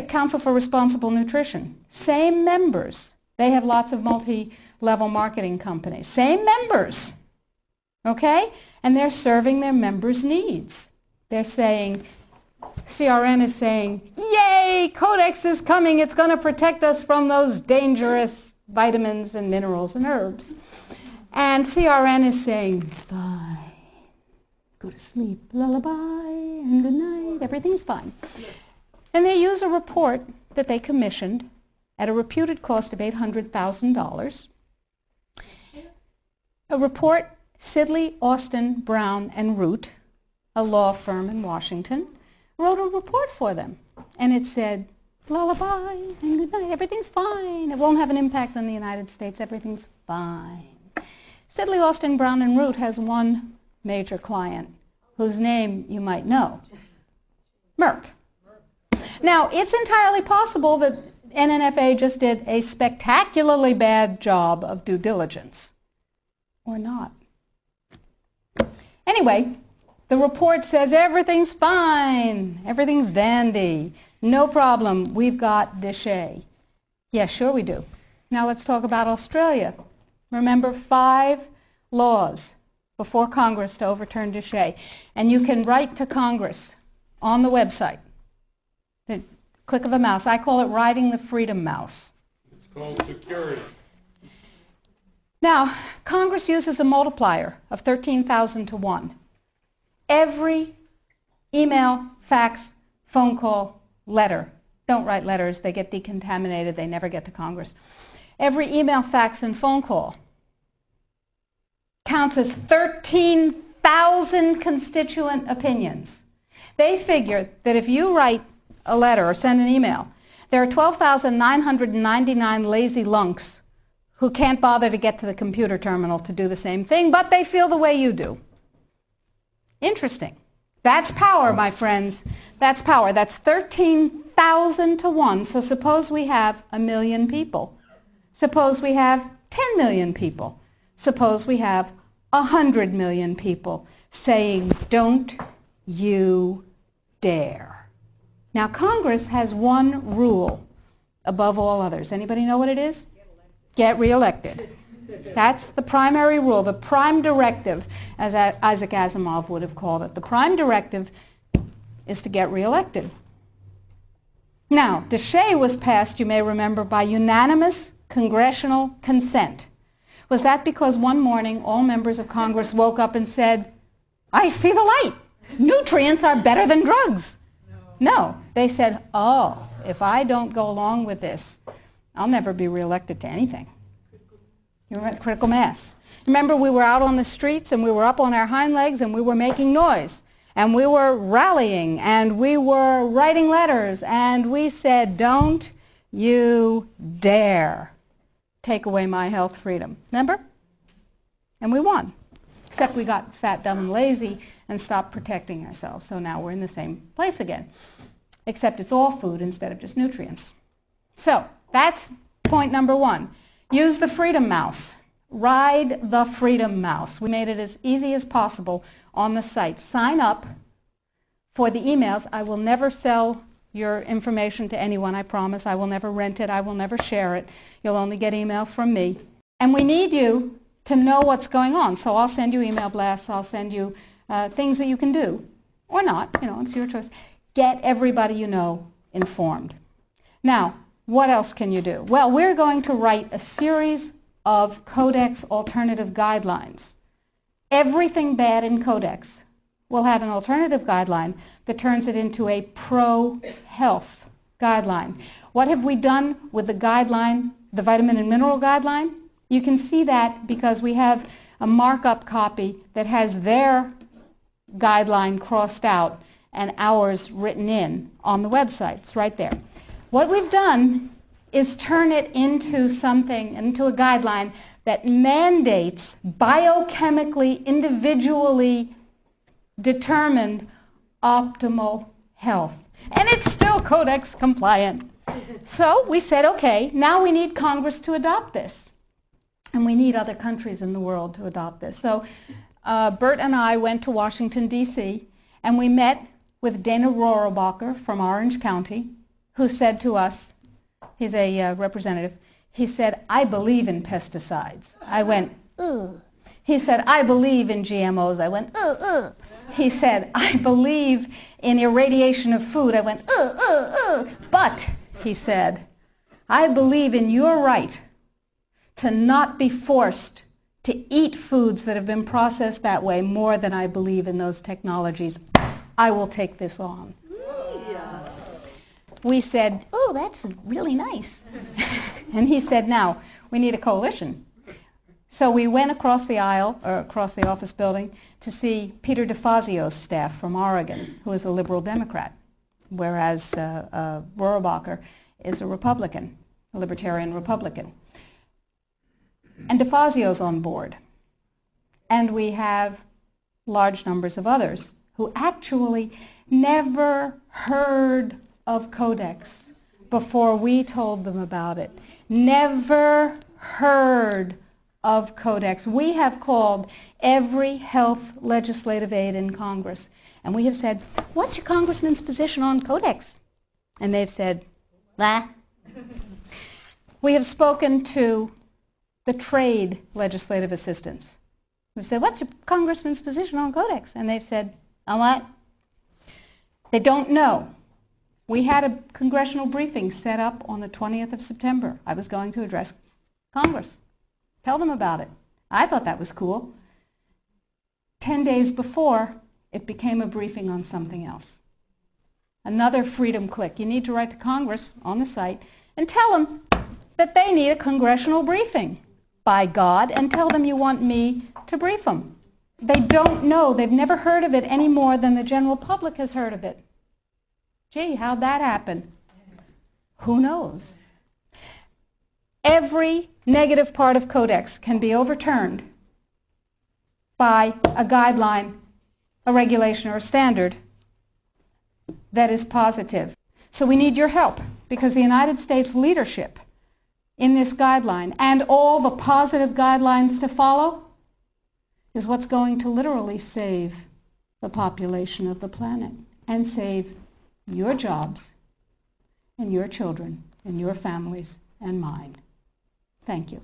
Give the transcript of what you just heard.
Council for Responsible Nutrition, same members. They have lots of multi-level marketing companies. Same members, okay? And they're serving their members' needs. They're saying, CRN is saying, yay, Codex is coming. It's going to protect us from those dangerous vitamins and minerals and herbs. And CRN is saying, it's fine. Go to sleep, lullaby, and good night. Everything's fine. And they use a report that they commissioned at a reputed cost of $800,000. A report, Sidley, Austin, Brown, and Root, a law firm in Washington, wrote a report for them. And it said, lullaby and good night, everything's fine. It won't have an impact on the United States, everything's fine. Sidley, Austin, Brown, and Root has one major client whose name you might know, Merck. Now, it's entirely possible that NNFA just did a spectacularly bad job of due diligence, or not. Anyway, the report says everything's fine, everything's dandy, no problem, we've got déchets. Yeah, sure we do. Now let's talk about Australia. Remember, 5 laws before Congress to overturn déchets. And you can write to Congress on the website. The click of a mouse. I call it riding the freedom mouse. It's called security. Now, Congress uses a multiplier of 13,000 to 1. Every email, fax, phone call, letter. Don't write letters. They get decontaminated. They never get to Congress. Every email, fax, and phone call counts as 13,000 constituent opinions. They figure that if you write a letter or send an email, there are 12,999 lazy lunks who can't bother to get to the computer terminal to do the same thing, but they feel the way you do. Interesting. That's power, my friends. That's power. That's 13,000 to 1. So suppose we have 1 million people. Suppose we have 10 million people. Suppose we have 100 million people saying, don't you dare. Now, Congress has one rule above all others. Anybody know what it is? Get reelected. That's the primary rule, the prime directive, as Isaac Asimov would have called it. The prime directive is to get reelected. Now, déchet was passed, you may remember, by unanimous congressional consent. Was that because one morning all members of Congress woke up and said, I see the light. Nutrients are better than drugs. No. They said, oh, if I don't go along with this, I'll never be reelected to anything. You remember critical mass. Remember, we were out on the streets and we were up on our hind legs and we were making noise and we were rallying and we were writing letters and we said, don't you dare take away my health freedom. Remember? And we won. Except we got fat, dumb, and lazy and stopped protecting ourselves. So now we're in the same place again. Except it's all food instead of just nutrients. So that's point number 1. Use the freedom mouse. Ride the freedom mouse. We made it as easy as possible on the site. Sign up for the emails. I will never sell your information to anyone, I promise. I will never rent it. I will never share it. You'll only get email from me. And we need you to know what's going on. So I'll send you email blasts. I'll send you things that you can do. Or not. You know, it's your choice. Get everybody you know informed. Now, what else can you do? Well, we're going to write a series of Codex alternative guidelines. Everything bad in Codex will have an alternative guideline that turns it into a pro-health guideline. What have we done with the guideline, the vitamin and mineral guideline? You can see that because we have a markup copy that has their guideline crossed out and ours written in on the website. It's right there. What we've done is turn it into something, into a guideline that mandates biochemically, individually determined optimal health. And it's still Codex compliant. So we said, okay, now we need Congress to adopt this. And we need other countries in the world to adopt this. So Bert and I went to Washington, D.C., and we met with Dana Rohrabacher from Orange County, who said to us, he's a representative, he said, I believe in pesticides. I went, ugh. He said, I believe in GMOs. I went, ugh, ugh. He said, I believe in irradiation of food. I went, ugh, ugh, ugh. But, he said, I believe in your right to not be forced to eat foods that have been processed that way more than I believe in those technologies. I will take this on. We said, oh, that's really nice. And he said, now, we need a coalition. So we went across the aisle, or across the office building, to see Peter DeFazio's staff from Oregon, who is a liberal Democrat, whereas Rohrabacher is a Republican, a libertarian Republican. And DeFazio's on board. And we have large numbers of others who actually never heard of Codex before we told them about it. Never heard of Codex. We have called every health legislative aide in Congress, and we have said, what's your congressman's position on Codex? And they've said, bah. We have spoken to the trade legislative assistants. We've said, what's your congressman's position on Codex? And they've said, on what? They don't know. We had a congressional briefing set up on the 20th of September. I was going to address Congress. Tell them about it. I thought that was cool. 10 days before, it became a briefing on something else. Another freedom click. You need to write to Congress on the site and tell them that they need a congressional briefing, by God, and tell them you want me to brief them. They don't know. They've never heard of it any more than the general public has heard of it. Gee, how'd that happen? Who knows? Every negative part of Codex can be overturned by a guideline, a regulation, or a standard that is positive. So we need your help, because the United States leadership in this guideline and all the positive guidelines to follow is what's going to literally save the population of the planet and save your jobs and your children and your families and mine. Thank you.